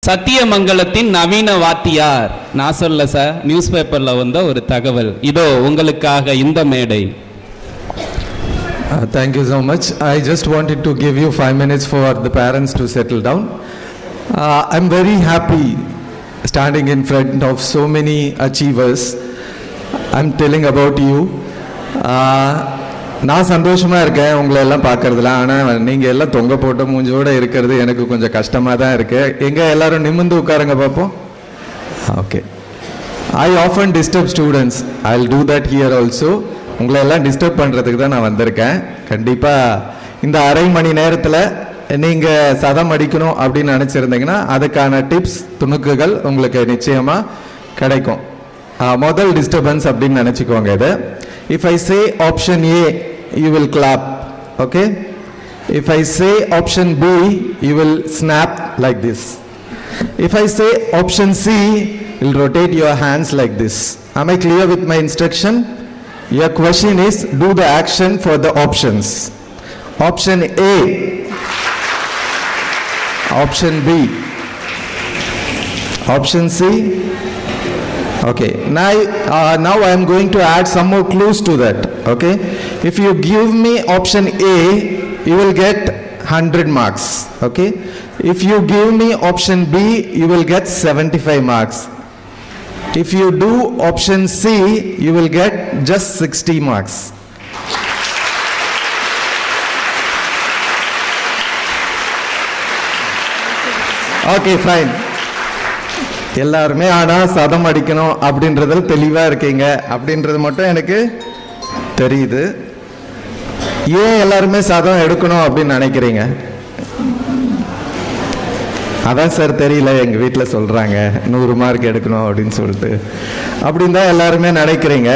சத்தியமங்கலத்தின் நவீன வாத்தியார். நான் சொல்ல சார், நியூஸ் பேப்பர்ல வந்த ஒரு தகவல். இதோ உங்களுக்காக இந்த மேடை. Thank you so much. I just wanted to give you 5 minutes for the parents to settle down. I'm very happy standing in front of so many achievers. I'm telling about you. நான் சந்தோஷமாக இருக்கேன் உங்களை எல்லாம் பார்க்கறதுல. ஆனால் நீங்கள் எல்லாம் தொங்க போட்ட மூஞ்சோடு இருக்கிறது எனக்கு கொஞ்சம் கஷ்டமாக தான் இருக்குது. எங்கே எல்லாரும் நிமிர்ந்து உட்காருங்க பார்ப்போம். Okay. I often disturb students. I'll do that here also. உங்களை எல்லாம் டிஸ்டர்ப் பண்ணுறதுக்கு தான் நான் வந்திருக்கேன். கண்டிப்பாக இந்த அரை மணி நேரத்தில் நீங்கள் சதம் அடிக்கணும் அப்படின்னு நினச்சிருந்தீங்கன்னா அதுக்கான டிப்ஸ் துணுக்குகள் உங்களுக்கு நிச்சயமாக கிடைக்கும். முதல் டிஸ்டர்பன்ஸ் அப்படின்னு நினச்சிக்கோங்க இது. If I say option A, you will clap. Okay? If I say option B, you will snap like this. If I say option C, you'll rotate your hands like this. Am I clear with my instruction? Your question is, do the action for the options. Option A. Option B. Option C. Okay, now I am going to add some more clues to that. Okay, if you give me option A, you will get 100 marks. Okay, if you give me option B, you will get 75 marks. If you do option C, you will get just 60 marks. Okay, fine. எல்லாருமே ஆனால் சதம் அடிக்கணும் அப்படின்றதில் தெளிவாக இருக்கீங்க அப்படின்றது மட்டும் எனக்கு தெரியுது. ஏன் எல்லாருமே சதம் எடுக்கணும் அப்படின்னு நினைக்கிறீங்க? அதான் சார் தெரியல, எங்கள் வீட்டில் சொல்கிறாங்க 100 மார்க் எடுக்கணும் அப்படின்னு சொல்லிட்டு. அப்படின்னு தான் எல்லாருமே நினைக்கிறீங்க.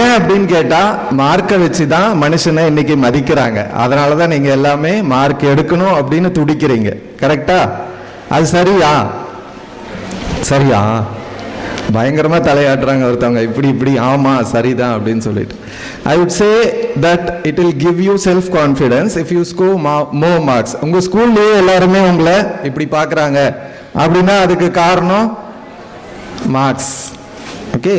ஏன் அப்படின்னு கேட்டால் மார்க்கை வச்சு தான் மனுஷனை இன்னைக்கு மதிக்கிறாங்க. அதனால தான் நீங்கள் எல்லாமே மார்க் எடுக்கணும் அப்படின்னு துடிக்கிறீங்க. கரெக்டா? அது சரியா? சரியா? பயங்கரமா தலையாட்டுறாங்க ஒருத்தவங்க, இப்படி இப்படி. ஆமா சரிதான் அப்படின்னு சொல்லிட்டு. I would say that it will give you self confidence if you score more marks. உங்க ஸ்கூல்லேயே எல்லாருமே உங்களை இப்படி பார்க்குறாங்க அப்படின்னா அதுக்கு காரணம் மார்க்ஸ். ஓகே,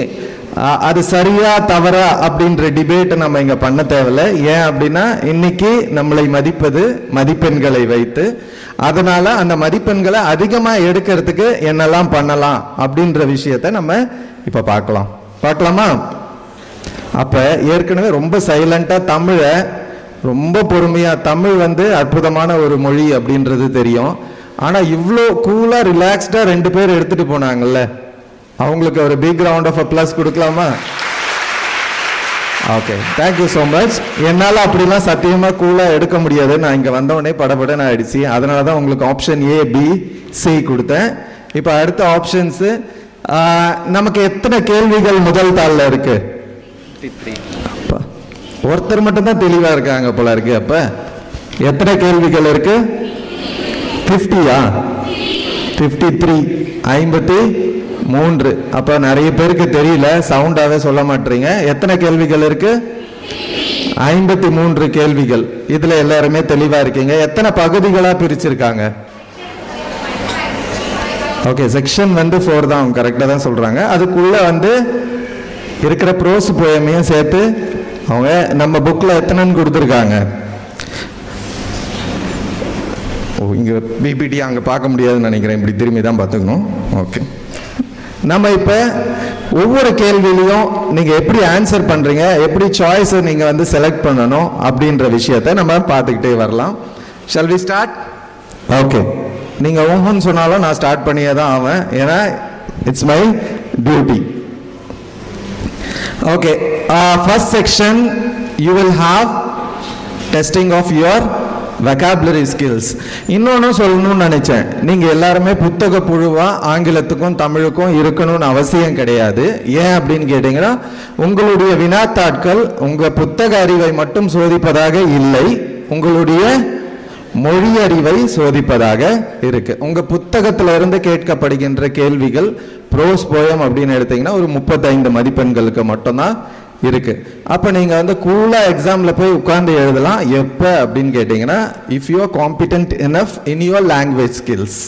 அது சரியா தவறா அப்படின்ற டிபேட்டை நம்ம இங்கே பண்ண தேவையில்லை. ஏன் அப்படின்னா இன்னைக்கு நம்மளை மதிப்பது மதிப்பெண்களை வைத்து, அதனால அந்த மதிப்பெண்களை அதிகமாக எடுக்கிறதுக்கு என்னெல்லாம் பண்ணலாம் அப்படின்ற விஷயத்தை நம்ம இப்போ பார்க்கலாமா? அப்போ ஏற்கனவே ரொம்ப சைலண்டாக தமிழை ரொம்ப பொறுமையாக, தமிழ் அற்புதமான ஒரு மொழி அப்படின்றது தெரியும். ஆனால் இவ்வளோ கூலாக ரிலாக்ஸ்டாக 2 பேர் எடுத்துகிட்டு போனாங்கல்ல, அவங்களுக்கு ஒரு பிக் ரவுண்ட் ஆஃப் அப்ளாஸ் கொடுக்கலாமா? Okay, thank you so much. என்னால் அப்படிலாம் சத்தியமாக கூலாக எடுக்க முடியாது. நான் இங்கே வந்தவொடனே படப்படன்னு ஆயிடுச்சு. அதனால தான் உங்களுக்கு ஆப்ஷன் ஏ, பி, சி கொடுத்தேன். இப்போ அடுத்த ஆப்ஷன்ஸு, நமக்கு எத்தனை கேள்விகள் முதல் தாளில் இருக்கு? அப்பா, ஒருத்தர் மட்டும்தான் தெளிவாக இருக்காங்க போல இருக்கு. அப்போ எத்தனை கேள்விகள் இருக்கு? 50யா? 53, 53. அப்ப நிறைய பேருக்கு தெரியல, சவுண்டாவே சொல்ல மாட்டீங்க. எத்தனை கேள்விகள் இருக்கு? 53 கேள்விகள். இதுல எல்லாருமே தெளிவா இருக்கீங்க. எத்தனை பகுதிகளா பிரிச்சிருக்காங்க? ஓகே, செக்ஷன் 4 தான், அவங்க கரெக்டா தான் சொல்றாங்க. அதுக்குள்ள இருக்கிற ப்ரோஸ் போயமையும் சேர்த்து அவங்க நம்ம புக்ல எத்தனைன்னு கொடுத்துருக்காங்க. இங்க பிபிடி அங்க பார்க்க முடியாதுன்னு நினைக்கிறேன். இப்படி திரும்பி தான் பார்த்துக்கணும். ஓகே, நம்ம இப்போ ஒவ்வொரு கேள்வியிலையும் நீங்கள் எப்படி ஆன்சர் பண்ணுறீங்க, எப்படி சாய்ஸை நீங்கள் செலக்ட் பண்ணணும் அப்படின்ற விஷயத்தை நம்ம பார்த்துக்கிட்டே வரலாம். Shall we start? ஓகே, நீங்கள் ஊஹன்னு சொன்னாலும் நான் ஸ்டார்ட் பண்ணியே தான் ஆவேன், ஏன்னா it's my duty. Okay, first section you will have testing of your vocabulary skills. இன்னொன்று சொல்லணும்னு நினைச்சேன், நீங்கள் எல்லாருமே புத்தக புழுவா ஆங்கிலத்துக்கும் தமிழுக்கும் இருக்கணும்னு அவசியம் கிடையாது. ஏன் அப்படின்னு கேட்டீங்கன்னா, உங்களுடைய வினாத்தாட்கள் உங்கள் புத்தக அறிவை மட்டும் சோதிப்பதாக இல்லை, உங்களுடைய மொழி அறிவை சோதிப்பதாக இருக்கு. உங்க புத்தகத்துல இருந்து கேட்கப்படுகின்ற கேள்விகள் ப்ரோஸ் போயம் அப்படின்னு எடுத்தீங்கன்னா ஒரு 35 மதிப்பெண்களுக்கு மட்டும்தான் இருக்கு. அப்ப நீங்க வந்து கூலா எக்ஸாம்ல போய் உட்கார்ந்து எழுதலாம். எப்ப அப்படின்னு கேட்டீங்கன்னா, if you R competent enough in your language skills.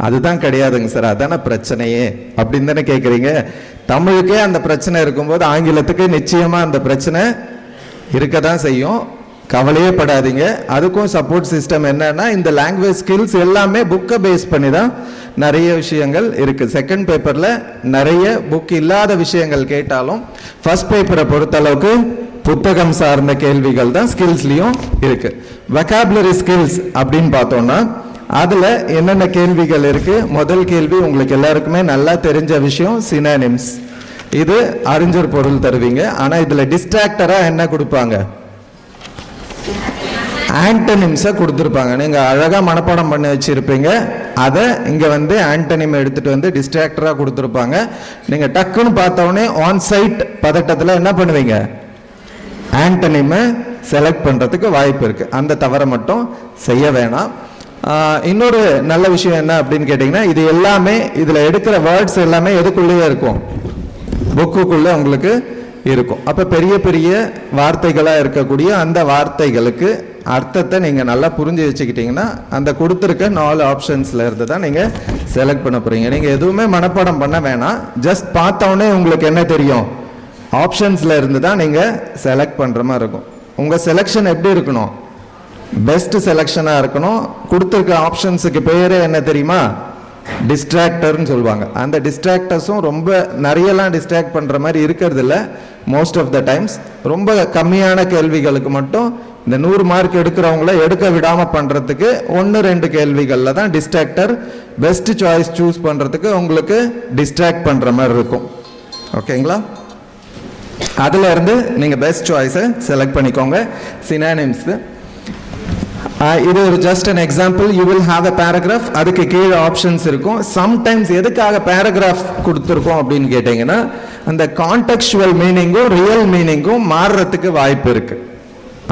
அதுதான் கிடையாதுங்க சார், அதான பிரச்சனையே அப்படின்னு தானே கேட்குறீங்க. தமிழுக்கே அந்த பிரச்சனை இருக்கும்போது ஆங்கிலத்துக்கு நிச்சயமா அந்த பிரச்சனை இருக்க தான் செய்யும். கவலையே படாதீங்க. அதுக்கும் சப்போர்ட் சிஸ்டம் என்னன்னா, இந்த லாங்குவேஜ் ஸ்கில்ஸ் எல்லாமே புக்கை பேஸ் பண்ணி தான் நிறைய விஷயங்கள் இருக்கு. செகண்ட் பேப்பர்ல நிறைய புக் இல்லாத விஷயங்கள் கேட்டாலும் ஃபர்ஸ்ட் பேப்பரை பொறுத்த அளவுக்கு புத்தகம் சார்ந்த கேள்விகள் தான் ஸ்கில்ஸ்லயும் இருக்கு. வெக்காபுலரி ஸ்கில்ஸ் அப்படின்னு பார்த்தோம்னா அதுல என்னென்ன கேள்விகள் இருக்கு? முதல் கேள்வி உங்களுக்கு எல்லாருக்குமே நல்லா தெரிஞ்ச விஷயம், சினானிம்ஸ். இது அறிஞர் பொருள் தருவீங்க. ஆனா இதுல டிஸ்ட்ராக்டரா என்ன கொடுப்பாங்க? ஆன்டனிம்ஸை கொடுத்துருப்பாங்க. நீங்க அழகா மனப்பாடம் பண்ணி வச்சிருப்பீங்க. அதை இங்க வந்து ஆன்டனிம் எடுத்துட்டு வந்து டிஸ்ட்ராக்டரா கொடுத்துருப்பாங்க. நீங்க டக்குன்னு பார்த்தோடனே ஆன் சைட் பதட்டத்தில் என்ன பண்ணுவீங்க? ஆன்டனிமை செலக்ட் பண்றதுக்கு வாய்ப்பு இருக்கு. அந்த தவறை மட்டும் செய்ய வேணாம். இன்னொரு நல்ல விஷயம் என்ன அப்படின்னு கேட்டீங்கன்னா, இது எல்லாமே இதுல எடுக்கிற வேர்ட்ஸ் எல்லாமே எதுக்குள்ளேயே இருக்கும்? புக்குக்குள்ள உங்களுக்கு இருக்கும். அப்ப பெரிய பெரிய வார்த்தைகளா இருக்கக்கூடிய அந்த வார்த்தைகளுக்கு அர்த்தத்தை நீங்க நல்லா புரிஞ்சு வச்சுக்கிட்டீங்கன்னா, அந்த கொடுத்துருக்க 4 ஆப்ஷன்ஸ்ல இருந்து தான் நீங்க செலக்ட் பண்ண போறீங்க. நீங்க எதுவுமே மனப்பாடம் பண்ண வேணாம். ஜஸ்ட் பார்த்தோன்னே உங்களுக்கு என்ன தெரியும்? ஆப்ஷன்ஸ்ல இருந்து தான் நீங்க செலக்ட் பண்ற மாதிரி இருக்கும். உங்க செலக்ஷன் எப்படி இருக்கணும்? பெஸ்ட் செலக்ஷனா இருக்கணும். கொடுத்துருக்க ஆப்ஷன்ஸுக்கு பேரே என்ன தெரியுமா? டிஸ்ட்ராக்டர்னு சொல்லுவாங்க. அந்த டிஸ்ட்ராக்டர்ஸும் ரொம்ப நிறையலாம் டிஸ்ட்ராக்ட் பண்ற மாதிரி இருக்கிறது இல்லை. மோஸ்ட் ஆஃப் த டைம்ஸ் ரொம்ப கம்மியான கேள்விகளுக்கு மட்டும் இந்த 100 மார்க் எடுக்கிறவங்கள எடுக்க விடாம பண்றதுக்கு 1-2 கேள்விகள்ல தான் டிஸ்ட்ராக்டர் பெஸ்ட் சாய்ஸ் சூஸ் பண்றதுக்கு உங்களுக்கு டிஸ்ட்ராக்ட் பண்ற மாதிரி இருக்கும். ஓகேங்களா? அதுல இருந்து நீங்க பெஸ்ட் சாய்ஸை செலக்ட் பண்ணிக்கோங்க. சினானிம்ஸ் இது ஒரு just an example. You will have a paragraph. அதுக்கு கீழே ஆப்ஷன்ஸ் இருக்கும். சம்டைம்ஸ் எதுக்காக பேராகிராஃப் கொடுத்துருக்கோம் அப்படின்னு கேட்டீங்கன்னா, அந்த கான்டெக்சுவல் மீனிங்கும் ரியல் மீனிங்கும் மாறுறதுக்கு வாய்ப்பு இருக்கு.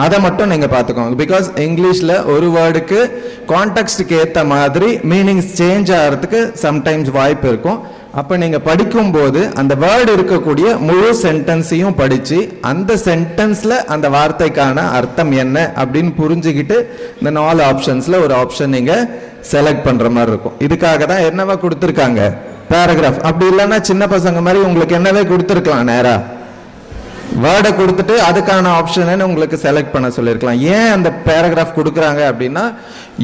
அதை மட்டும் நீங்க பார்த்துக்கோங்க. பிகாஸ் இங்கிலீஷ்ல ஒரு வேர்டுக்கு கான்டெக்ஸ்டுக்கு ஏற்ற மாதிரி மீனிங்ஸ் சேஞ்ச் ஆகிறதுக்கு சம்டைம்ஸ் வாய்ப்பு இருக்கும். அப்ப நீங்க படிக்கும் போது அந்த வேர்டு இருக்கக்கூடிய முழு சென்டென்ஸையும் படிச்சு அந்த சென்டென்ஸ்ல அந்த வார்த்தைக்கான அர்த்தம் என்ன அப்படின்னு புரிஞ்சுக்கிட்டு இந்த 4 ஆப்ஷன்ஸ்ல ஒரு ஆப்ஷன் நீங்க செலக்ட் பண்ற மாதிரி இருக்கும். இதுக்காக தான் என்னவா கொடுத்துருக்காங்க? பேராகிராஃப். அப்படி இல்லைன்னா சின்ன பசங்க மாதிரி உங்களுக்கு என்னவே கொடுத்துருக்கலாம். நேரா வேர்டை கொடுத்துட்டு அதுக்கான ஆப்ஷன் உங்களுக்கு செலக்ட் பண்ண சொல்லியிருக்கலாம். ஏன் அந்த பேராகிராஃப் கொடுக்குறாங்க அப்படின்னா,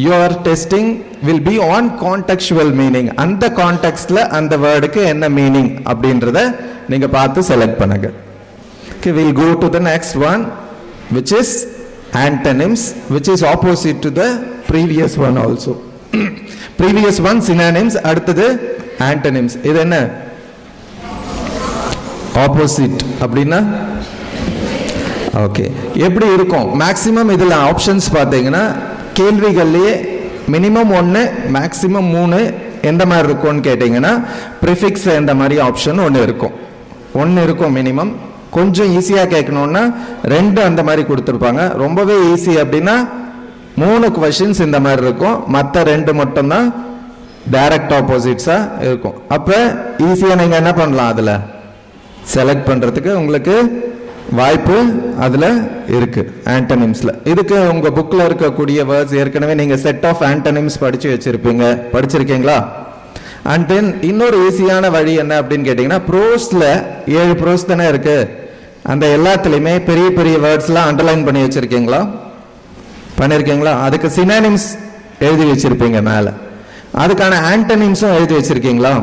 your testing will be on contextual meaning. அந்த கான்டெக்ஸ்ட்ல அந்த வேர்டுக்கு என்ன மீனிங் அப்படின்றத நீங்க பார்த்து செலக்ட் பண்ணுங்க. Okay, we'll go to the next one, which is antonyms, which is opposite to the previous one also. previous one synonyms, அடுத்தது antonyms. இது என்ன? ஆப்போசிட் அப்படின்னா ஓகே எப்படி இருக்கும்? மேக்ஸிமம் இதில் ஆப்ஷன்ஸ் பார்த்தீங்கன்னா கேள்விகள்லேயே மினிமம் 1 மேக்ஸிமம் 3 எந்த மாதிரி இருக்கும்னு கேட்டிங்கன்னா, ப்ரிஃபிக்ஸ் எந்த மாதிரி ஆப்ஷன் ஒன்று இருக்கும் மினிமம். கொஞ்சம் ஈஸியாக கேட்கணுன்னா 2 அந்த மாதிரி கொடுத்துருப்பாங்க. ரொம்பவே ஈஸி அப்படின்னா 3 கொஷின்ஸ் இந்த மாதிரி இருக்கும். மற்ற 2 மட்டும்தான் டைரக்ட் ஆப்போசிட்ஸாக இருக்கும். அப்போ ஈஸியாக நீங்கள் என்ன பண்ணலாம்? அதில் செலக்ட் பண்ணுறதுக்கு உங்களுக்கு வாய்ப்பு அதில் இருக்கு. ஆன்டனிம்ஸில் இதுக்கு உங்கள் புக்கில் இருக்கக்கூடிய வேர்ட்ஸ் ஏற்கனவே நீங்கள் செட் ஆஃப் ஆன்டனிம்ஸ் படிச்சிருக்கீங்களா? அண்ட் தென் இன்னொரு ஈஸியான வழி என்ன அப்படின்னு கேட்டிங்கன்னா, ப்ரோஸில் 7 ப்ரோஸ் தானே இருக்கு. அந்த எல்லாத்துலேயுமே பெரிய பெரிய வேர்ட்ஸ்லாம் அண்டர்லைன் பண்ணி வச்சுருக்கீங்களா? பண்ணியிருக்கீங்களா? அதுக்கு சினானிம்ஸ் எழுதி வச்சுருப்பீங்க மேலே. அதுக்கான ஆன்டனிம்ஸும் எழுதி வச்சுருக்கீங்களா?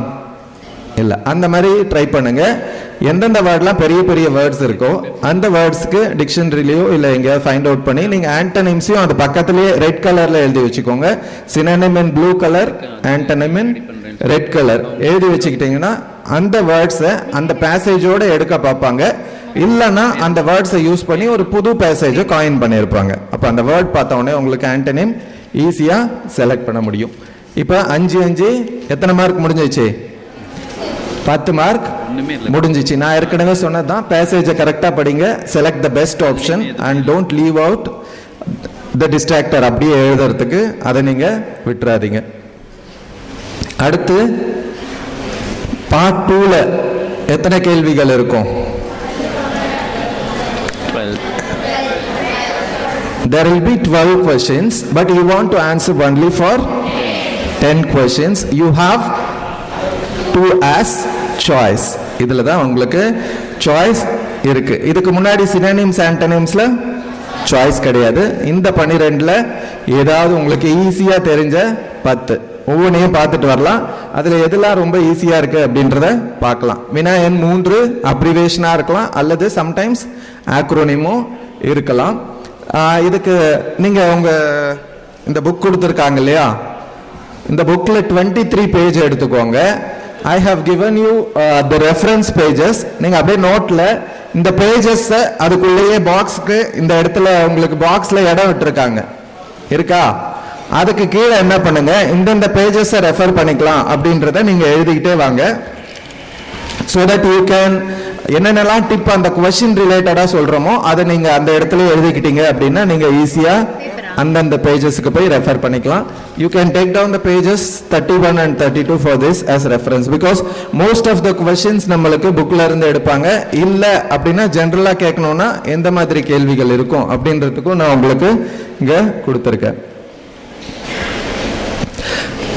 இல்லை. அந்த மாதிரி ட்ரை பண்ணுங்க. எந்தெந்த வேர்ட்லாம் பெரிய பெரிய வேர்ட்ஸ் இருக்கோ அந்த வேர்ட்ஸ்க்கு டிக்ஷனரிலையோ இல்லை எங்கேயாவது ஃபைண்ட் அவுட் பண்ணி நீங்கள் ஆன்டனிம்ஸையும் அது பக்கத்துலேயே ரெட் கலரில் எழுதி வச்சுக்கோங்க. Synonym in blue colour, antonym in red colour எழுதி வச்சுக்கிட்டிங்கன்னா அந்த வேர்ட்ஸை அந்த பேசேஜோடு எடுக்க பார்ப்பாங்க. இல்லைன்னா அந்த வேர்ட்ஸை யூஸ் பண்ணி ஒரு புது பேசேஜை காயின் பண்ணியிருப்பாங்க. அப்போ அந்த வேர்ட் பார்த்தோன்னே உங்களுக்கு ஆன்டனிம் ஈஸியாக செலக்ட் பண்ண முடியும். இப்போ 5 எத்தனை மார்க் முடிஞ்சிச்சு? 10 மார்க் முடிஞ்சிச்சு. நான் ஏற்கனவே சொன்னதான், பேசேஜை கரெக்டாக படிங்க, select the best option and don't leave out the distractor. அப்படியே எழுதுறதுக்கு அதை நீங்கள் விட்டுறாதீங்க. அடுத்து பார்ட் 2ல எத்தனை கேள்விகள் இருக்கும்? 12. There will be 12 questions, but you want to answer only for 10 questions. You have to ask choice. இதில் தான் உங்களுக்கு சாய்ஸ் இருக்கு. இதுக்கு முன்னாடி சினோனிம்ஸ் ஆன்டோனிம்ஸ்ல சாய்ஸ் கிடையாது. இந்த 12ல் ஏதாவது உங்களுக்கு ஈஸியாக தெரிஞ்ச 10 ஒவ்வொன்றையும் பார்த்துட்டு வரலாம். அதில் எதெல்லாம் ரொம்ப ஈஸியாக இருக்குது அப்படின்றத பார்க்கலாம். வினா எண் 3 அப்ரிவேஷனாக இருக்கலாம் அல்லது சம்டைம்ஸ் ஆக்ரோனிமும் இருக்கலாம். இதுக்கு நீங்கள் உங்கள் இந்த புக் கொடுத்துருக்காங்க இல்லையா, இந்த புக்கில் 23 பேஜ் எடுத்துக்கோங்க. I have given you the reference pages. நீங்கள் அப்படியே நோட்டில் இந்த பேஜஸை அதுக்குள்ளேயே பாக்ஸுக்கு இந்த இடத்துல உங்களுக்கு பாக்ஸில் இடம் விட்டுருக்காங்க இருக்கா, அதுக்கு கீழே என்ன பண்ணுங்க, இந்தந்த பேஜஸை ரெஃபர் பண்ணிக்கலாம் அப்படின்றத நீங்கள் எழுதிக்கிட்டே வாங்க. ஸோ தட் யூ கேன் என்னென்னலாம் டிப் அந்த கொஸ்டின் ரிலேட்டடாக சொல்கிறோமோ அதை நீங்கள் அந்த இடத்துல எழுதிக்கிட்டீங்க அப்படின்னா நீங்கள் ஈஸியாக அந்தந்த பேஜஸ்க்கு போய் ரெஃபர் பண்ணிக்கலாம். You can take down the pages 31 and 32 for this as reference. Because most of the questions நம்மளுக்கு புக்கில் இருந்து எடுப்பாங்க. இல்லை அப்படின்னா ஜென்ரலாக கேட்கணும்னா எந்த மாதிரி கேள்விகள் இருக்கும் அப்படின்றதுக்கும் நான் உங்களுக்கு இங்கே கொடுத்துருக்கேன்.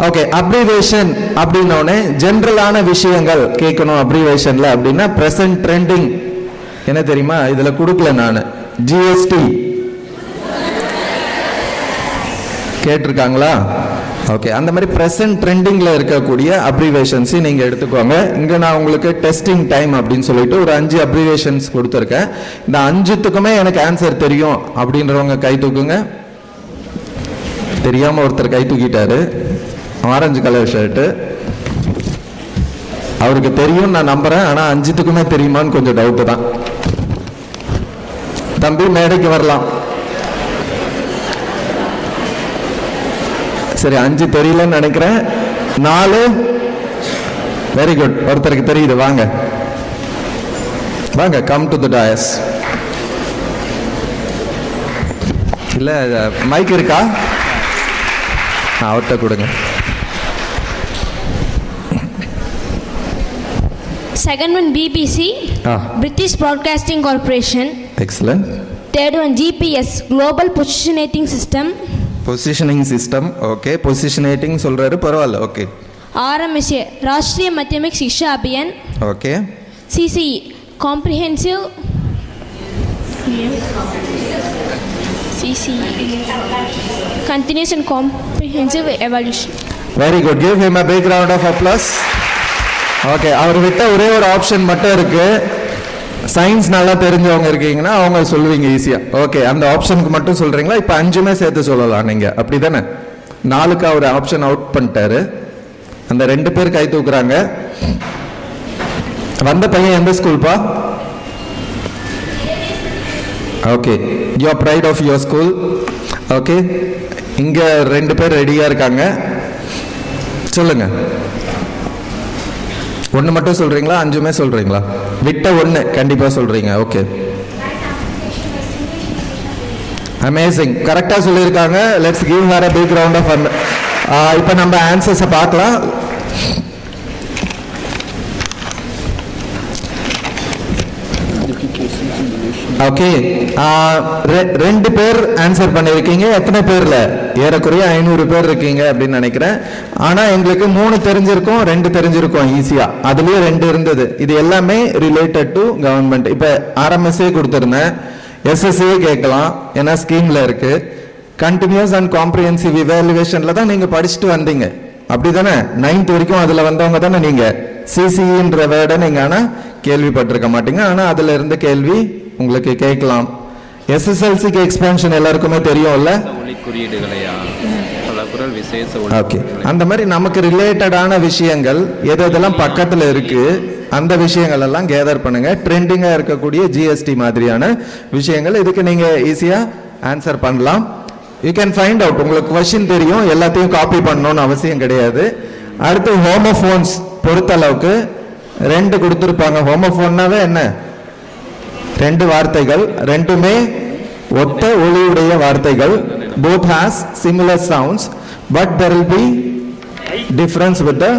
ஓகே, அப்ரிவேஷன் அப்படின்னோடனே ஜென்ரலான விஷயங்கள் கேட்கணும் அப்ரிவேஷன்ல அப்படின்னா பிரசன்ட் ட்ரெண்டிங் என்ன தெரியுமா, இதுல கொடுக்கல நான். ஜிஎஸ்டி கேட்டிருக்காங்களா? ஓகே, அந்த மாதிரி பிரசன்ட் ட்ரெண்டிங்ல இருக்கக்கூடிய அப்ரிவேஷன்ஸ் நீங்க எடுத்துக்கோங்க. இங்க நான் உங்களுக்கு டெஸ்டிங் டைம் அப்படின்னு சொல்லிட்டு ஒரு 5 அப்ரிவேஷன்ஸ் கொடுத்துருக்கேன். இந்த 5த்துக்குமே எனக்கு ஆன்சர் தெரியும் அப்படின்றவங்க கை தூக்குங்க. தெரியாம ஒருத்தர் கை தூக்கிட்டாரு, ஆரஞ்சு கலர் ஷர்ட்டு. அவருக்கு தெரியும் நான் நம்புறேன், ஆனா 5த்துக்குமே தெரியுமான்னு கொஞ்சம் டவுட் தான். தம்பி மேடைக்கு வரலாம். சரி, 5 தெரியலன்னு நினைக்கிறேன். 4 வெரி குட், ஒருத்தருக்கு தெரியுது. வாங்க வாங்க, கம் டு தி டயஸ். இல்ல மைக் இருக்கா? அவர்கிட்ட கொடுங்க. Second one BBC, British Broadcasting Corporation. Excellent. Third one GPS, Global Positioning System. Positioning system, okay. Positioning சொல்றாரு, பரவாயில்ல, okay. RMSA, Rashtriya Madhyamik Shiksha Abhiyan. Okay. CCE, Comprehensive. CCE, Continuous and Comprehensive Evaluation. Very good. Give him a big round of applause. Okay, அவர் விட்ட ஒரே ஒரு option மட்டும் இருக்கு. Science நல்லா தெரிஞ்சவங்க இருக்கீங்கன்னா அவங்க சொல்லுவீங்க ஈஸியா. ஓகே, அந்த ஆப்ஷனுக்கு மட்டும் சொல்றீங்களா? இப்போ 5மே சேர்த்து சொல்லலாம் நீங்க, அப்படிதானே? 4க்கு அவர் ஆப்ஷன் அவுட் பண்ணிட்டாரு. அந்த 2 பேர் கை தூக்குறாங்க. வந்த பையன் எந்த ஸ்கூல்பா? Okay, you are pride of your school. Okay, இங்க 2 பேர் ரெடியா இருக்காங்க. சொல்லுங்க. 1 மட்டும் சொல்றீங்களா, 5மே சொல்றீங்களா? விட்ட 1 கண்டிப்பா சொல்றீங்க. ஓகே, அமேசிங், கரெக்டா சொல்லியிருக்காங்க. Let's give her a big round of இப்போ நம்ம ஆன்சர்ஸை பார்க்கலாம். ஓகே, 2 பேர் ஆன்சர் பண்ணிருக்கீங்க. எத்தனை பேர்ல? ஏறக்குறைய 500 பேர் இருக்கீங்க அப்படின்னு நினைக்கிறேன். ஆனா எங்களுக்கு 3 தெரிஞ்சிருக்கும், 2 தெரிஞ்சிருக்கும் ஈஸியா. அதுலயே 2 இருந்தது. இது எல்லாமே ரிலேட்டட் டு கவர்மெண்ட். இப்ப RMSA கொடுத்திருந்தேன், SSA கேட்கலாம், ஏன்னா ஸ்கீம்ல இருக்கு. கண்டினியூஸ் அண்ட் காம்ப்ரிஹென்சிவ் இவாலுவேஷன்ல தான் நீங்க படிச்சுட்டு வந்தீங்க, அப்படிதானே? 9th வரைக்கும் அதுல வந்தவங்க தானே நீங்க. CCEன்ற வேர்டை நீங்க ஆனா கேள்விப்பட்டிருக்க மாட்டீங்க, ஆனா அதுல இருந்த கேள்வி உங்களுக்கு கேட்கலாம். SSLCக்கு எக்ஸ்பான்ஷன் எல்லாருக்குமே தெரியும்ல, ஓகே. அந்த மாதிரி நமக்கு ரிலேட்டடான விஷயங்கள் எதெல்லாம் பக்கத்துல இருக்கு அந்த விஷயங்கள் எல்லாம் கேதர் பண்ணுங்க. ட்ரெண்டிங்கா இருக்கக்கூடிய GST மாதிரியான விஷயங்கள் இதுக்கு நீங்க ஈஸியா ஆன்சர் பண்ணலாம். You can find out. உங்களுக்கு கொஸ்டின் தெரியும், எல்லாத்தையும் காப்பி பண்ணணும்னு அவசியம் கிடையாது. அடுத்து ஹோமோஃபோன்ஸ் பொறுத்தளவுக்கு 2 கொடுத்துருப்பாங்க. ஹோமோஃபோன்னாவே என்ன? 2 வார்த்தைகள், 2மே ஒத்த ஒலியுடைய வார்த்தைகள். both has similar sounds but there will be difference with the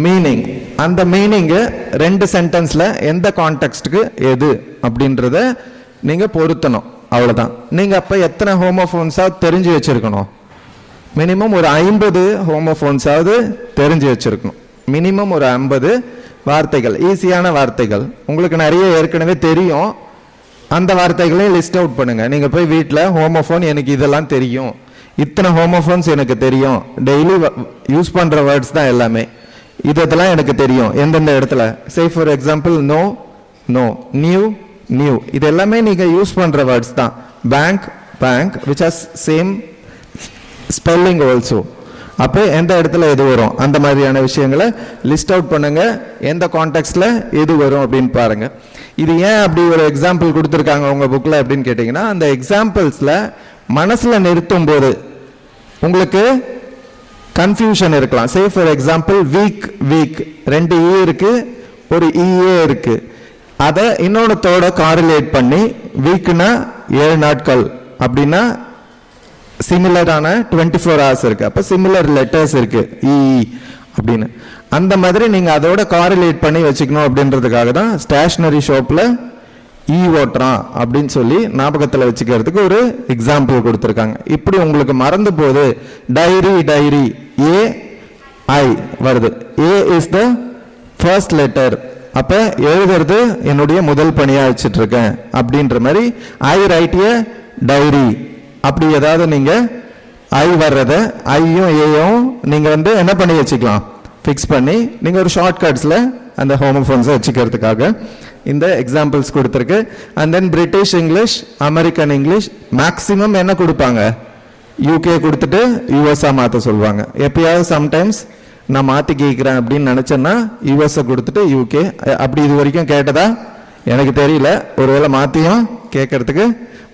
meaning. அந்த மீனிங் 2 சென்டென்ஸ்ல எந்த கான்டெக்ஸ்டுக்கு எது அப்படின்றத நீங்கள் பொருத்தணும், அவ்வளோதான். நீங்கள் அப்போ எத்தனை ஹோமோஃபோன்ஸாவது தெரிஞ்சு வச்சுருக்கணும்? மினிமம் ஒரு 50 ஹோமோஃபோன்ஸாவது தெரிஞ்சு வச்சுருக்கணும். மினிமம் ஒரு 50 வார்த்தைகள், ஈஸியான வார்த்தைகள். உங்களுக்கு நிறைய ஏற்கனவே தெரியும், அந்த வார்த்தைகளையும் லிஸ்ட் அவுட் பண்ணுங்கள். நீங்கள் போய் வீட்டில் ஹோமோஃபோன் எனக்கு இதெல்லாம் தெரியும், இத்தனை ஹோமோஃபோன்ஸ் எனக்கு தெரியும், டெய்லி யூஸ் பண்ணுற வேர்ட்ஸ் தான் எல்லாமே, இதெல்லாம் எனக்கு தெரியும் எந்தெந்த இடத்துல. Say for example no no, new new, இது எல்லாமே நீங்கள் யூஸ் பண்ணுற வேர்ட்ஸ் தான். Bank bank which has same spelling also. அப்போ எந்த இடத்துல எது வரும் அந்த மாதிரியான விஷயங்களை லிஸ்ட் அவுட் பண்ணுங்க. எந்த கான்டெக்ட்ல எது வரும் அப்படின்னு பாருங்க. இது ஏன் அப்படி ஒரு எக்ஸாம்பிள் கொடுத்துருக்காங்க உங்க புக்ல அப்படின்னு கேட்டீங்கன்னா, அந்த எக்ஸாம்பிள்ஸ்ல மனசுல நிறுத்தும் போது உங்களுக்கு கன்ஃபியூஷன் இருக்கலாம். சே ஃபார் எக்ஸாம்பிள் வீக் வீக், 2 இ இருக்கு, ஒரு இஏ இருக்கு. அதை இன்னொன்னத்தோட காரிலேட் பண்ணி வீக்னா 7 நாட்கள் அப்படின்னா சிமிலரான 24 hours இருக்கு. அப்போ சிமிலர் லெட்டர்ஸ் இருக்கு இ அப்படின்னு. அந்த மாதிரி நீங்க அதோட காரிலேட் பண்ணி வச்சுக்கணும் அப்படின்றதுக்காக தான் ஸ்டேஷனரி ஷாப்ல இ ஓட்டுறான் அப்படின்னு சொல்லி ஞாபகத்தில் வச்சுக்கிறதுக்கு ஒரு எக்ஸாம்பிள் கொடுத்துருக்காங்க. இப்படி உங்களுக்கு மறந்து போகுது, டைரி டைரி ஏ ஐ வருது, ஏ இஸ் த ஃபர்ஸ்ட் லெட்டர், அப்ப எழுதுறது என்னுடைய முதல் பணியா வச்சுட்டு இருக்கேன் அப்படின்ற மாதிரி ஐ ரைட் ஏ டைரி. அப்படி ஏதாவது நீங்க ஐ வர்றத ஐயும் ஏயும் நீங்க என்ன பண்ணி வச்சுக்கலாம், ஃபிக்ஸ் பண்ணி நீங்க ஒரு ஷார்ட்கட்ஸ்ல அந்த ஹோமோஃபோன்ஸை வச்சுக்கிறதுக்காக இந்த எக்ஸாம்பிள்ஸ் கொடுத்துருக்கு. And then British English, American English, maximum என்ன கொடுப்பாங்க, யூகே கொடுத்துட்டு யூஎஸ்ஆ மாற்ற சொல்லுவாங்க. எப்பயாவது சம்டைம்ஸ் நான் மாற்றி கேட்குறேன் அப்படின்னு நினச்சேன்னா யூஎஸ்ஐ கொடுத்துட்டு யூகே. அப்படி இது வரைக்கும் கேட்டதா எனக்கு தெரியல, ஒருவேளை மாற்றியும் கேட்கறதுக்கு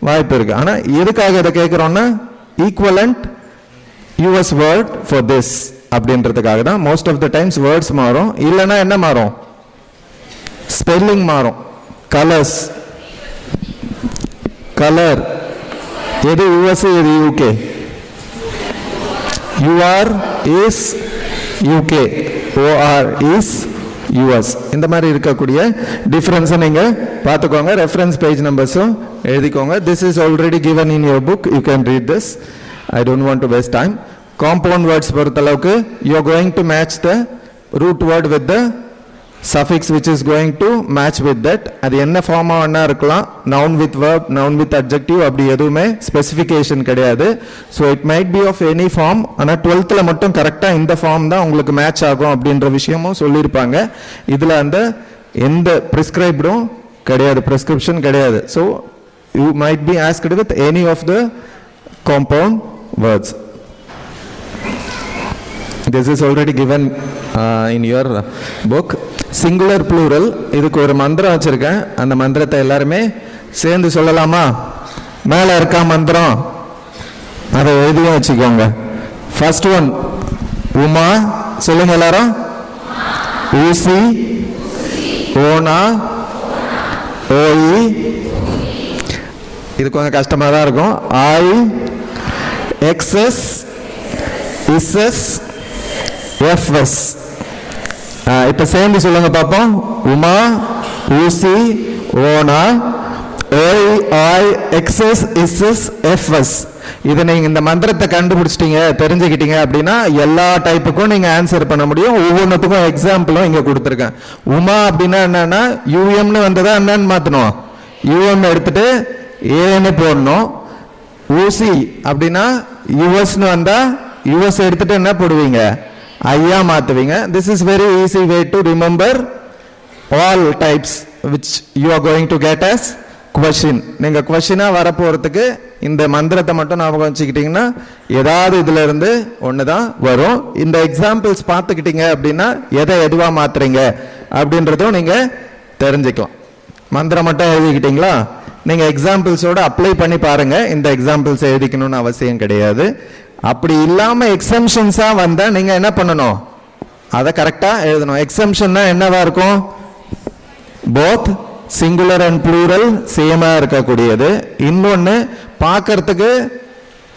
வாய்ப்பு இருக்கு. ஆனால் எதுக்காக இதை கேட்குறோன்னா equivalent US word for this அப்படின்றதுக்காக தான். Most of the times words மாறும், இல்லைன்னா என்ன மாறும், ஸ்பெல்லிங் மாறும். கலர்ஸ், கலர் எது யூஎஸ் எது UK, UR is UK, OR is US. இந்த மாதிரி இருக்கக்கூடிய டிஃபரன்ஸை நீங்க பார்த்துக்கோங்க. ரெஃபரன்ஸ் பேஜ் நம்பர்ஸும் எழுதிக்கோங்க. This is already given in your book, you can read this. I don't want to waste time. Compound words பொறுத்தளவுக்கு you are going to match the root word with the suffix which is going to match with that. அது என்ன pharma வேணா இருக்கலாம், noun with verb, noun with adjective, அப்படி எதுவுமே specification கிடையாது. So it might be of any form, ஆனால் 12th மட்டும் கரெக்டாக இந்த ஃபார்ம் தான் உங்களுக்கு மேட்ச் ஆகும் அப்படின்ற விஷயமும் சொல்லியிருப்பாங்க. இதில் அந்த எந்த ப்ரிஸ்கிரைப்டும் கிடையாது, ப்ரிஸ்கிரிப்ஷன் கிடையாது. So you might be asked with any of the compound words. This is already given in your book. Singular plural, இதுக்கு ஒரு மந்திரம் வச்சிருக்கேன். அந்த மந்திரத்தை எல்லாருமே சேர்ந்து சொல்லலாமா? மேல இருக்கா மந்திரம், அதை எழுதியும் வச்சுக்கோங்க. ஃபர்ஸ்ட் ஒன் உமா, சொல்லுங்க எல்லாரும். ஊசி, ஓனா, ஓயி, இது கொஞ்சம் கஷ்டமா தான் இருக்கும். ஐ, எக்ஸஸ், இஸ்எஸ், எஃப்எஸ். இப்ப சேர்ந்து சொல்லுங்க பாப்போம். உமா, ஊசி, ஓனா, ஓய், ஆய், எக்ஸஸ், இஸ்எஸ், எஃப்எஸ். இதை நீங்க இந்த மந்திரத்தை கண்டுபிடிச்சிட்டீங்க, தெரிஞ்சுக்கிட்டீங்க அப்படின்னா எல்லா டைப்புக்கும் நீங்க ஆன்சர் பண்ண முடியும். ஒவ்வொன்றுத்துக்கும் எக்ஸாம்பிளும் இங்க கொடுத்துருக்கேன். உமா அப்படின்னா என்னன்னா யூஎம்னு வந்ததா என்னன்னு மாத்தணும், யூஎம் எடுத்துட்டு ஏன்னு போடணும். ஊசி அப்படின்னா யூஎஸ்னு வந்தா யூஎஸ் எடுத்துட்டு என்ன போடுவீங்க, ஐயா மாத்துவீங்க. This is very easy way to remember all types which you are going to get as question. நீங்க கொஸ்டினா வரப்போறதுக்கு இந்த மந்திரத்தை மட்டும் ஞாபகம் வச்சுக்கிட்டீங்கன்னா ஏதாவது இதுல இருந்து ஒண்ணுதான் வரும். இந்த எக்ஸாம்பிள்ஸ் பார்த்துக்கிட்டீங்க அப்படின்னா எதை எதுவா மாத்துறீங்க அப்படின்றதும் நீங்க தெரிஞ்சுக்கலாம். மந்திரம் மட்டும் எழுதிக்கிட்டீங்களா, நீங்க எக்ஸாம்பிள்ஸோட அப்ளை பண்ணி பாருங்க. இந்த எக்ஸாம்பிள்ஸ் எழுதிக்கணும்னு அவசியம் கிடையாது. அப்படி இல்லாம எக்ஸம்ஷன்ஸா வந்தா நீங்க என்ன பண்ணணும், அதை கரெக்டா எழுதணும். எக்ஸம்ஷன்னா என்னவா இருக்கும், போத் சிங்குலர் அண்ட் ப்ளூரல் சேமா இருக்கக்கூடியது. இன்னொன்னு பார்க்கறதுக்கு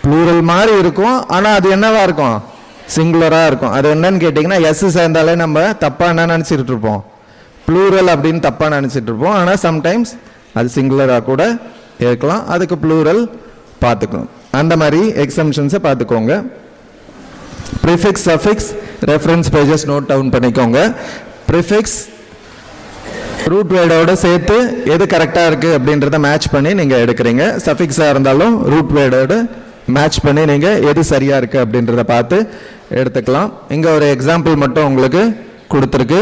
ப்ளூரல் மாதிரி இருக்கும், ஆனா அது என்னவா இருக்கும், சிங்குலரா இருக்கும். அது என்னன்னு கேட்டீங்கன்னா எஸ் சேர்ந்தாலே நம்ம தப்பா என்ன நினைச்சிட்டு இருப்போம், ப்ளூரல் அப்படின்னு தப்பா நினைச்சிட்டு இருப்போம். ஆனா சம்டைம்ஸ் அது சிங்குலரா கூட இருக்கலாம், அதுக்கு ப்ளூரல் பார்த்துக்கணும். அந்த மாதிரி எக்ஸம்ஷன்ஸை பார்த்துக்கோங்க. Prefix suffix reference pages note down பண்ணிக்கோங்க. ப்ரிஃபிக்ஸ் ரூட் வேர்டோட சேர்த்து எது கரெக்டாக இருக்குது அப்படின்றத மேட்ச் பண்ணி நீங்கள் எடுக்கிறீங்க. சஃபிக்ஸாக இருந்தாலும் ரூட் வேர்டோட மேட்ச் பண்ணி நீங்கள் எது சரியாக இருக்குது அப்படின்றத பார்த்து எடுத்துக்கலாம். இங்கே ஒரு எக்ஸாம்பிள் மட்டும் உங்களுக்கு கொடுத்துருக்கு.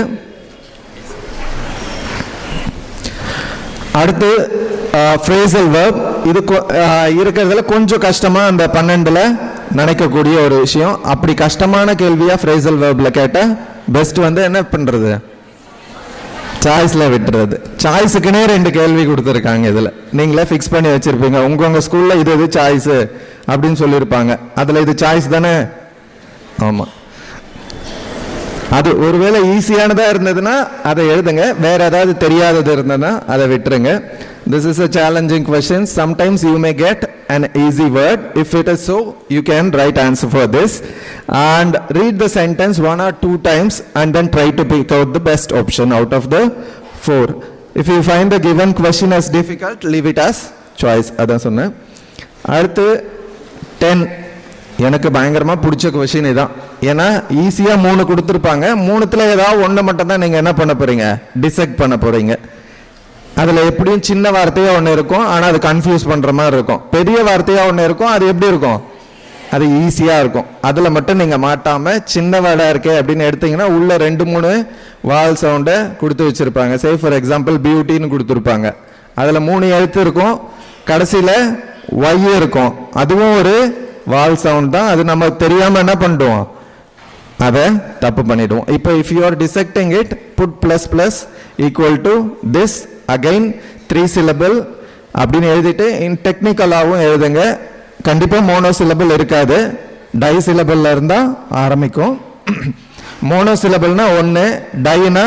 அடுத்து ஃப்ரேசல் வேர்ப். இது இருக்கிறதுல கொஞ்சம் கஷ்டமாக அந்த 12ல் நினைக்கக்கூடிய ஒரு விஷயம். அப்படி கஷ்டமான கேள்வியாக ஃப்ரேசல் வேர்பில் கேட்டால் பெஸ்ட் வந்து என்ன பண்ணுறது, சாய்ஸில் விட்டுறது. சாய்ஸுக்குன்னே 2 கேள்வி கொடுத்துருக்காங்க. இதில் நீங்களே ஃபிக்ஸ் பண்ணி வச்சுருப்பீங்க. உங்கள் ஸ்கூலில் இது இது சாய்ஸு அப்படின்னு சொல்லியிருப்பாங்க. அதில் இது சாய்ஸ் தானே? ஆமாம். அது ஒருவேளை ஈஸியானதாக இருந்ததுன்னா அதை எழுதுங்க, வேற ஏதாவது தெரியாதது இருந்ததுன்னா அதை விட்டுருங்க. This is a challenging question. Sometimes you may get an easy word. If it is so, you can write answer for this and read the sentence 1 or 2 times and then try to pick out the best option out of the 4. If you find the given question as difficult, leave it as choice. அதான் சொன்னேன். அடுத்து 10. எனக்கு பயங்கரமாக பிடிச்ச question இதான். ஏன்னா ஈஸியாக 3 கொடுத்துருப்பாங்க. 3த்துல ஏதாவது ஒன்று மட்டும் தான் நீங்கள் என்ன பண்ண போகிறீங்க, டிசெக்ட் பண்ண போகிறீங்க. அதில் எப்படியும் சின்ன வார்த்தையாக ஒன்று இருக்கும், ஆனால் அது கன்ஃபியூஸ் பண்ணுற மாதிரி இருக்கும். பெரிய வார்த்தையாக ஒன்று இருக்கும், அது எப்படி இருக்கும், அது ஈஸியாக இருக்கும். அதில் மட்டும் நீங்கள் மாட்டாமல் சின்ன வேர்டாக இருக்கே அப்படின்னு எடுத்தீங்கன்னா உள்ள 2-3 வால் சவுண்டை கொடுத்து வச்சுருப்பாங்க. சே ஃபார் எக்ஸாம்பிள் பியூட்டின்னு கொடுத்துருப்பாங்க. அதில் 3 எழுத்து இருக்கும், கடைசியில் ஒய் இருக்கும். அதுவும் ஒரு வால் சவுண்ட் தான். அது நம்ம தெரியாமல் என்ன பண்ணிடுவோம், அதை தப்பு பண்ணிடுவோம். இப்போ if you are dissecting it, put plus plus equal to this, again 3 syllable அப்படின்னு எழுதிட்டு டெக்னிக்கலாகவும் எழுதுங்க. கண்டிப்பாக மோனோ சிலபிள் இருக்காது, டை சிலபிளில் இருந்தால் ஆரம்பிக்கும். மோனோ சிலபிள்னா 1, டைனா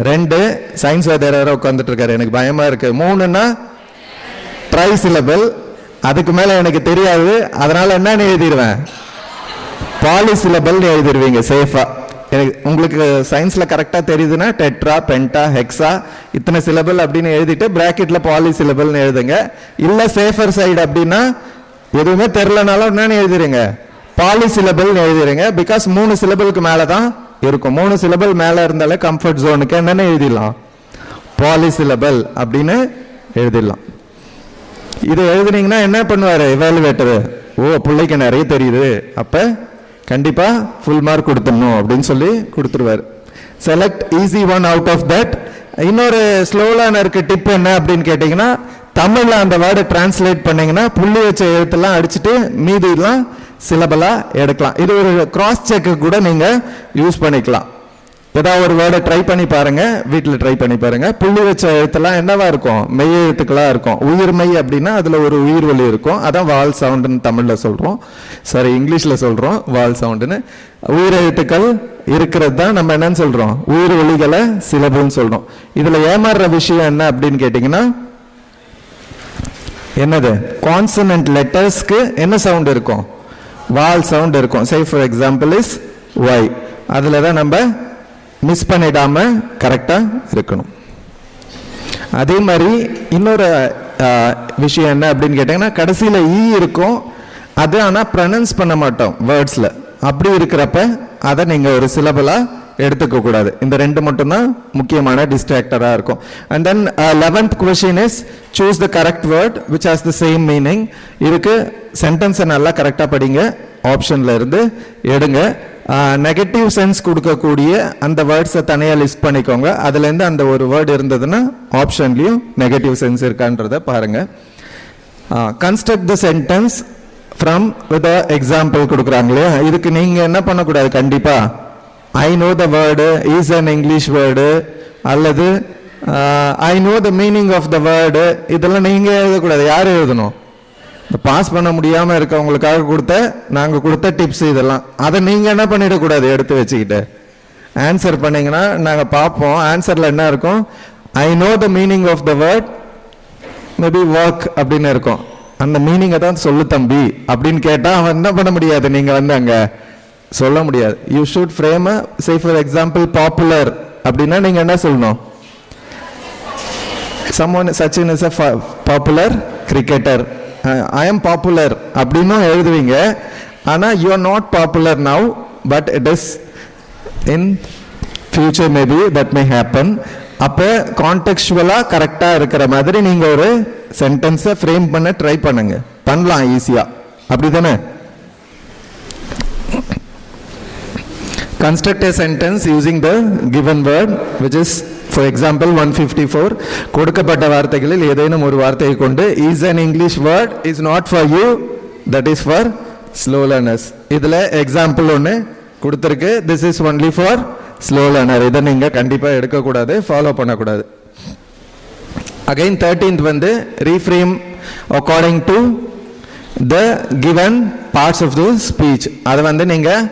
2. சயின்ஸ் வேறு உட்காந்துட்டு இருக்காரு, எனக்கு பயமாக இருக்குது. 3னா ட்ரை சிலபிள், அதுக்கு மேலே எனக்கு தெரியாது, அதனால் என்னன்னு எழுதிடுவேன், பாலிசிலபிள்னு எழுதிடுவீங்க சேஃபாக. உங்களுக்கு சயின்ஸில் கரெக்டாக தெரியுதுன்னா டெட்ரா, பென்டா, ஹெக்ஸா இத்தனை சிலபிள் அப்படின்னு எழுதிட்டு பிராக்கெட்டில் பாலிசிலபிள்னு எழுதுங்க. இல்லை சேஃபர் சைடு அப்படின்னா எதுவுமே தெரிலனாலும் என்னன்னு எழுதிடுங்க, பாலிசிலபிள்னு எழுதிடுங்க. பிகாஸ் 3 சிலபிளுக்கு மேலே தான் இருக்கும். 3 சிலபிள் மேலே இருந்தாலே கம்ஃபர்ட் ஜோனுக்கு என்னென்னு எழுதிடலாம், பாலிசிலபிள் அப்படின்னு எழுதிடலாம். இதை எழுதுனீங்கன்னா என்ன பண்ணுவார் எவாலுவேட்டரு, ஓ பிள்ளைக்கு நிறைய தெரியுது, அப்போ கண்டிப்பாக ஃபுல் மார்க் கொடுத்துடணும் அப்படின்னு சொல்லி கொடுத்துருவார். Select easy one out of that. இன்னொரு ஸ்லோலான இருக்க டிப் என்ன அப்படின்னு கேட்டிங்கன்னா, தமிழில் அந்த வேர்டை டிரான்ஸ்லேட் பண்ணிங்கன்னா புள்ளி வச்ச எழுத்தெல்லாம் அடிச்சுட்டு மீதிலாம் சிலபலாக எடுக்கலாம். இது ஒரு கிராஸ் செக்கு கூட நீங்கள் யூஸ் பண்ணிக்கலாம். ஏதாவது ஒரு வேர்டை ட்ரை பண்ணி பாருங்கள், வீட்டில் ட்ரை பண்ணி பாருங்கள். புள்ளி வச்ச எழுத்தெல்லாம் என்னவா இருக்கும், மெய் எழுத்துக்களாக இருக்கும். உயிர்மெய் அப்படின்னா அதில் ஒரு உயிர் ஒலி இருக்கும், அதான் வால் சவுண்டுன்னு தமிழில் சொல்கிறோம், சாரி இங்கிலீஷில் சொல்கிறோம் வால் சவுண்டுன்னு. உயிர் எழுத்துக்கள் இருக்கிறது தான் நம்ம என்னன்னு சொல்கிறோம், உயிர் ஒலிகளை சிலபுன்னு சொல்கிறோம். இதில் ஏமாறுற விஷயம் என்ன அப்படின்னு கேட்டிங்கன்னா, என்னது கான்சனன்ட் லெட்டர்ஸ்க்கு என்ன சவுண்ட் இருக்கும், வால் சவுண்ட் இருக்கும். Say for example is Y. அதில் தான் நம்ம மிஸ் பண்ணிடாம கரெக்டா இருக்கணும். அதே மாதிரி இன்னொரு விஷயம் என்ன அப்படின்னு கேட்டீங்கன்னா, கடைசியில் ஈ இருக்கும், அது ஆனால் ப்ரொனவுன்ஸ் பண்ண மாட்டோம் வேர்ட்ஸில். அப்படி இருக்கிறப்ப அதை நீங்கள் ஒரு சிலபலாக எடுத்துக்க கூடாது. இந்த 2 மட்டும்தான் முக்கியமான டிஸ்ட்ராக்டராக இருக்கும். And then 11th question is choose the correct word which has the same meaning. இதுக்கு சென்டென்ஸை நல்லா கரெக்டாக படிங்க, ஆப்ஷனில் இருந்து எடுங்க. நெகட்டிவ் சென்ஸ் கொடுக்கக்கூடிய அந்த வேர்ட்ஸை தனியாக லிஸ்ட் பண்ணிக்கோங்க. அதுலேருந்து அந்த ஒரு வேர்டு இருந்ததுன்னா ஆப்ஷன்லேயும் நெகட்டிவ் சென்ஸ் இருக்கான்றதை பாருங்கள். Construct the sentence from with example கொடுக்குறாங்களே, இதுக்கு நீங்கள் என்ன பண்ணக்கூடாது, கண்டிப்பாக I know the word is an English word அல்லது I know the meaning of the word, இதெல்லாம் நீங்கள் எழுதக்கூடாது. யார் எழுதணும், பாஸ் பண்ண முடியாமல் இருக்கவங்களுக்காக நாங்கள் கொடுத்த டிப்ஸ் இதெல்லாம். அதை நீங்கள் என்ன பண்ணிடக்கூடாது, எடுத்து வச்சுக்கிட்டு ஆன்சர் பண்ணிங்கன்னா நாங்கள் பார்ப்போம். ஆன்சரில் என்ன இருக்கும், I know the meaning of the word maybe work அப்படின்னு இருக்கும். அந்த மீனிங்கை தான் சொல்லு தம்பி அப்படின்னு கேட்டால் அவன் என்ன பண்ண முடியாது, நீங்கள் அங்கே சொல்ல முடியாது. You should frame say for example popular அப்படின்னா நீங்கள் என்ன சொல்லணும், someone Sachin is a popular cricketer. I am popular அப்படின்னும் எழுதுவீங்க. ஆனால் you are not popular now, but it is in future maybe that may happen. அப்போ கான்டெக்சுவலாக கரெக்டாக இருக்கிற மாதிரி நீங்கள் ஒரு சென்டென்ஸை ஃப்ரேம் பண்ண ட்ரை பண்ணுங்க. பண்ணலாம் ஈஸியாக, அப்படி தானே? Construct a sentence using the given word, which is, for example, 154. கொடுக்கப்பட்ட வார்த்தைகளில் ஏதேனும் ஒரு வார்த்தையை கொண்டு is an English word is not for you, that is for slow learners. இதில் எக்ஸாம்பிள் ஒன்று கொடுத்துருக்கு. this is only for slow learner. இதை நீங்கள் கண்டிப்பாக எடுக்கக்கூடாது, ஃபாலோ பண்ணக்கூடாது. அகைன் 13th வந்து reframe according to the given parts of the speech. அதை வந்து நீங்கள்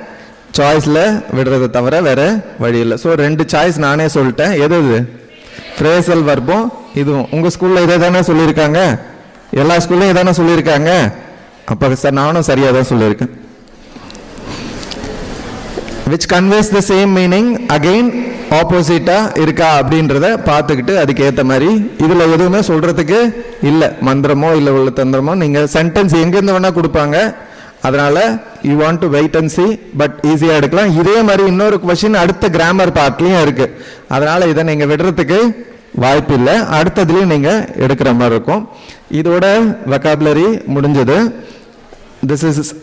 சாய்ஸில் விடுறதை தவிர வேறு வழி இல்லை. ஸோ 2 சாய்ஸ் நானே சொல்லிட்டேன். எது இது? ஃப்ரேசல் வர்பம். இதுவும் உங்கள் ஸ்கூலில் இதை தானே சொல்லியிருக்காங்க, எல்லா ஸ்கூல்லையும் இதானே சொல்லியிருக்காங்க. அப்போ சார் நானும் சரியாக தான் சொல்லியிருக்கேன். which conveys the same meaning. Again ஆப்போசிட்டாக இருக்கா அப்படின்றத பார்த்துக்கிட்டு அதுக்கு ஏற்ற மாதிரி. இதில் எதுவுமே சொல்கிறதுக்கு இல்லை, மந்திரமோ இல்லை உள்ள தந்திரமோ. நீங்கள் சென்டென்ஸ் எங்கேருந்து வேணால் கொடுப்பாங்க, அதனால you want to wait and see, but ஈஸியாக எடுக்கலாம். இதே மாதிரி இன்னொரு கொஸ்டின் அடுத்த கிராமர் பார்ட்லையும் இருக்கு, அதனால இதை நீங்கள் விடுறதுக்கு வாய்ப்பு இல்லை. அடுத்ததுலையும் நீங்கள் எடுக்கிற மாதிரி இருக்கும். இதோட vocabulary முடிஞ்சது. This is